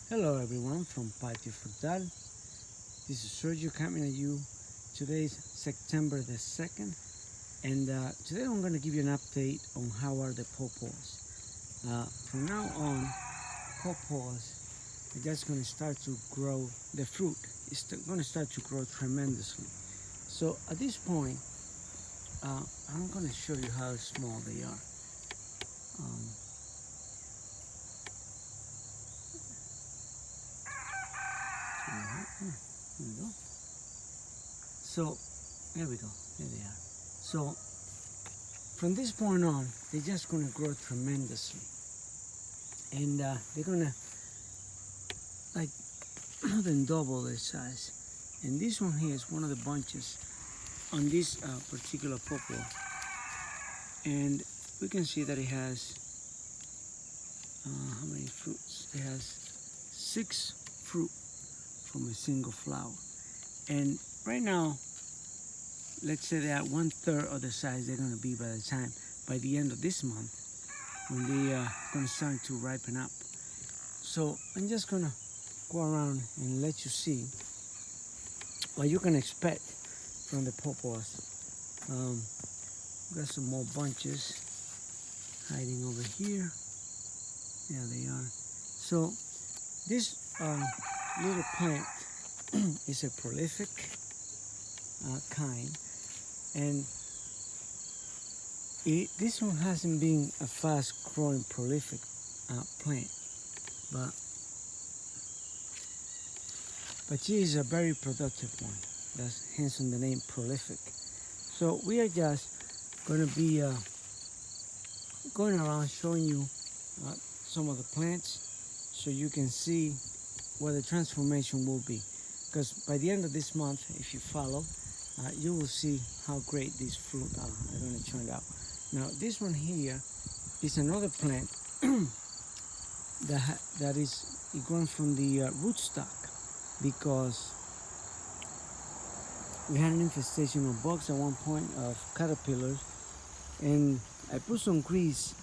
Hello everyone from Patio Frutal. This is Sergio coming at you. Today's September the 2nd, and today I'm going to give you an update on how are the pawpaws. From now on, pawpaws are just going to start to grow. The fruit is going to start to grow tremendously. So at this point, I'm going to show you how small they are. Um, here we go. So there we go. There they are. So from this point on, they're just going to grow tremendously, and they're going to like more than double their size. And this one here is one of the bunches on this particular pawpaw, and we can see that it has how many fruits? It has 6 fruit from a single flower. And right now, let's say they are 1/3 of the size they're going to be by the end of this month, when they are going to start to ripen up. So I'm just going to go around and let you see what you can expect from the pawpaws. Got some more bunches hiding over here. There they are. So this little plant is a prolific kind, and this one hasn't been a fast-growing prolific plant, but she is a very productive one. That's hence on the name prolific. So we are just going to be going around showing you some of the plants, so you can see what the transformation will be. Because by the end of this month, if you follow, you will see how great these fruit are going to turn out. Now, this one here is another plant that is grown from the rootstock, because we had an infestation of bugs at one point, of caterpillars, and I put some grease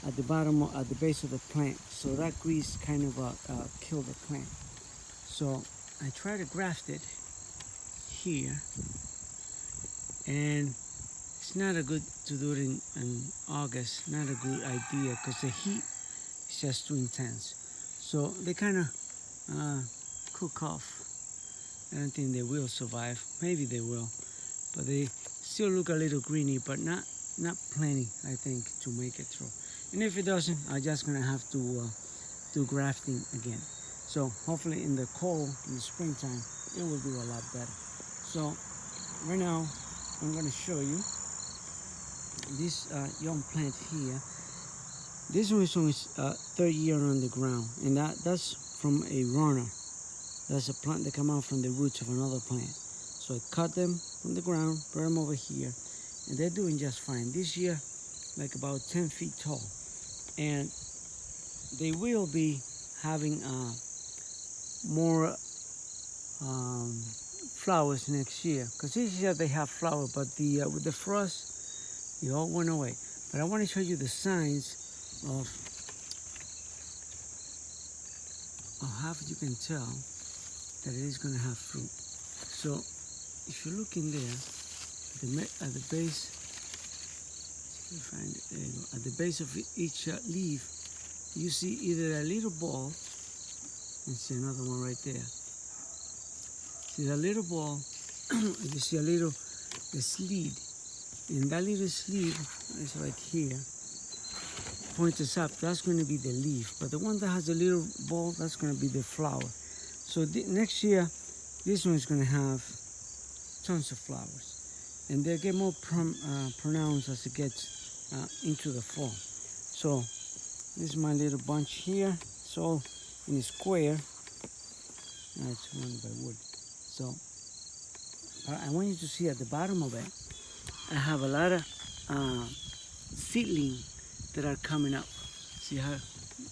at the bottom, at the base of the plant, so that grease kind of killed the plant. So I tried to graft it here, and it's not a good to do it in August. Not a good idea, because the heat is just too intense. So they kind of cook off. I don't think they will survive. Maybe they will, but they still look a little greeny, but not plenty, I think, to make it through. And if it doesn't, I'm just gonna have to do grafting again. So hopefully in the cold, in the springtime, it will do a lot better. So right now, I'm gonna show you this young plant here. This one is on its 3rd year on the ground, and that's from a runner. That's a plant that come out from the roots of another plant. So I cut them from the ground, brought them over here, and they're doing just fine. This year, like about 10 feet tall. And they will be having more flowers next year. Because this year they have flower, but with the frost, they all went away. But I want to show you the signs of how you can tell that it is going to have fruit. So if you look in there, at the base, you find it, there you go. At the base of each leaf, you see either a little ball, and see another one right there. See that little ball, you see a sleeve, and that little sleeve is right here, points us up. That's going to be the leaf, but the one that has a little ball, that's going to be the flower. So next year, this one is going to have tons of flowers, and they get more pronounced as it gets into the fall. So this is my little bunch here. It's all in a square. It's surrounded by wood. So I want you to see at the bottom of it, I have a lot of seedlings that are coming up. See how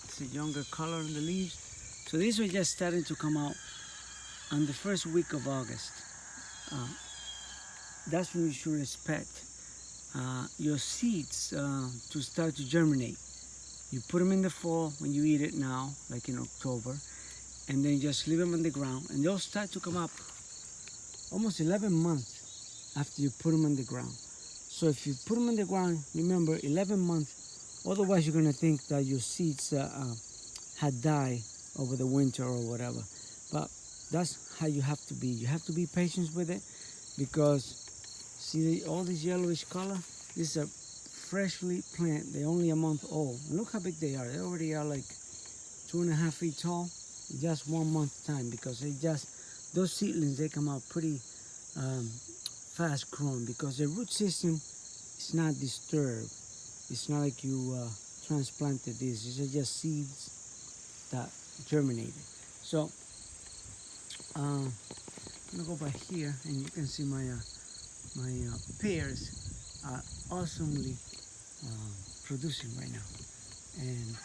it's a younger color in the leaves? So these are just starting to come out on the first week of August. That's when you should expect your seeds to start to germinate. You put them in the fall when you eat it now, like in October, and then just leave them on the ground, and they'll start to come up almost 11 months after you put them on the ground. So if you put them on the ground, remember 11 months, otherwise you're gonna think that your seeds had died over the winter or whatever. But that's how you have to be. You have to be patient with it, because see all this yellowish color? This is a freshly planted. They're only a month old. And look how big they are. They already are like 2.5 feet tall in just 1 month time, because those seedlings, they come out pretty fast growing, because the root system is not disturbed. It's not like you transplanted this. These are just seeds that germinated. So I'm gonna go by here, and you can see my pears are awesomely producing right now, and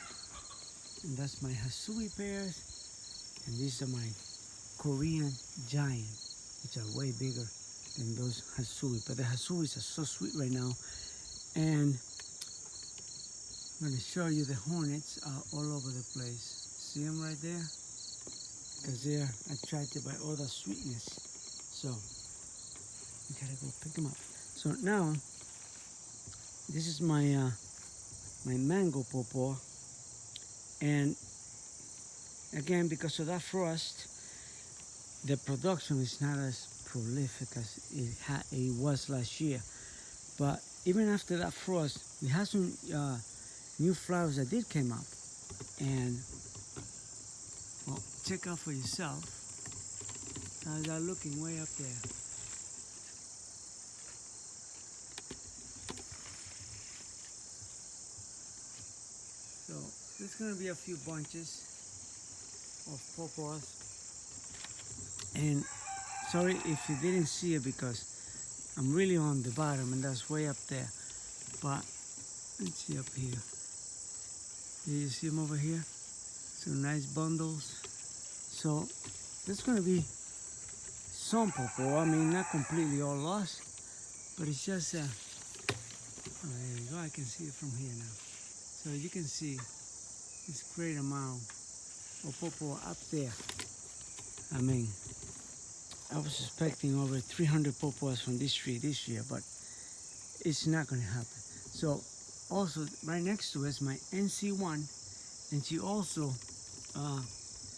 that's my Hasui pears, and these are my Korean giant, which are way bigger than those Hasui. But the Hasuis are so sweet right now, and I'm going to show you the hornets are all over the place. See them right there? Because they're attracted by all the sweetness. So you gotta go pick them up. So now this is my my mango pawpaw, and again, because of that frost, the production is not as prolific as it was last year. But even after that frost, we had some new flowers that did come up, and well, check out for yourself. How's that looking way up there? So there's gonna be a few bunches of pawpaws, and sorry if you didn't see it, because I'm really on the bottom and that's way up there. But let's see up here. Do you see them over here? Some nice bundles. So there's gonna be some pawpaw. I mean, not completely all lost, but it's just oh, there you go. I can see it from here now. So you can see this great amount of pawpaw up there. I mean, I was expecting over 300 pawpaws from this tree this year, but it's not going to happen. So also right next to it is my NC1, and she also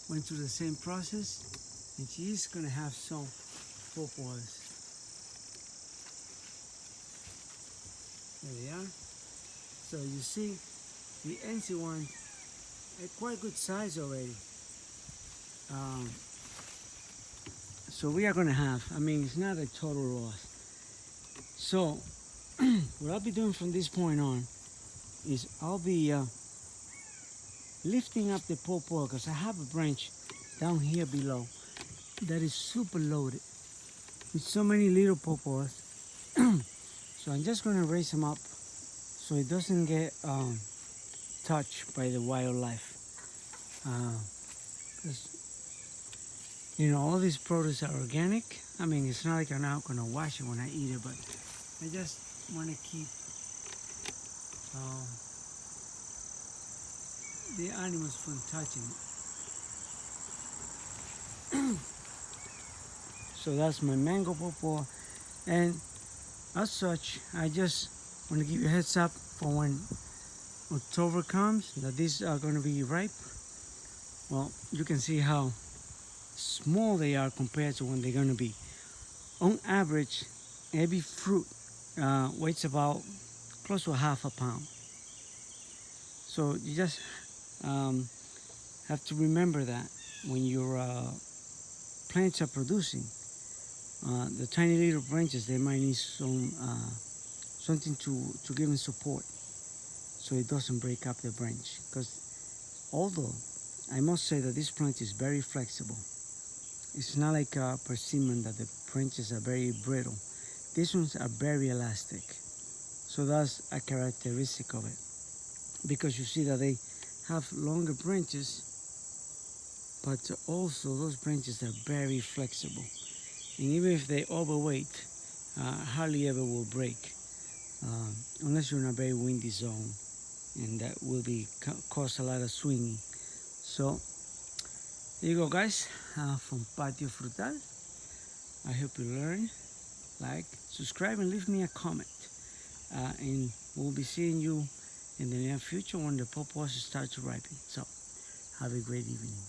went through the same process, and she is going to have some pawpaws. There they are. So you see, the NC1 at quite good size already. So we are going to have, I mean, it's not a total loss. So what I'll be doing from this point on is I'll be lifting up the pawpaw, because I have a branch down here below that is super loaded with so many little pawpaws. So I'm just going to raise them up so it doesn't get touched by the wildlife. You know, all these produce are organic. I mean, it's not like I'm not going to wash it when I eat it, but I just want to keep the animals from touching it. So that's my mango pawpaw, and as such, I just want to give you a heads up for when October comes that these are going to be ripe. Well, you can see how small they are compared to when they're going to be. On average, every fruit weighs about close to half a pound. So you just have to remember that when your plants are producing. The tiny little branches, they might need some something to give them support, so it doesn't break up the branch. Because although I must say that this plant is very flexible, it's not like a persimmon that the branches are very brittle. These ones are very elastic. So that's a characteristic of it. Because you see that they have longer branches, but also those branches are very flexible. And even if they overweight, hardly ever will break, unless you're in a very windy zone, and that will cause a lot of swinging. So There you go, guys, from Patio Frutal. I hope you learn, like, subscribe, and leave me a comment. And we'll be seeing you in the near future when the pawpaws start to ripen. So, have a great evening.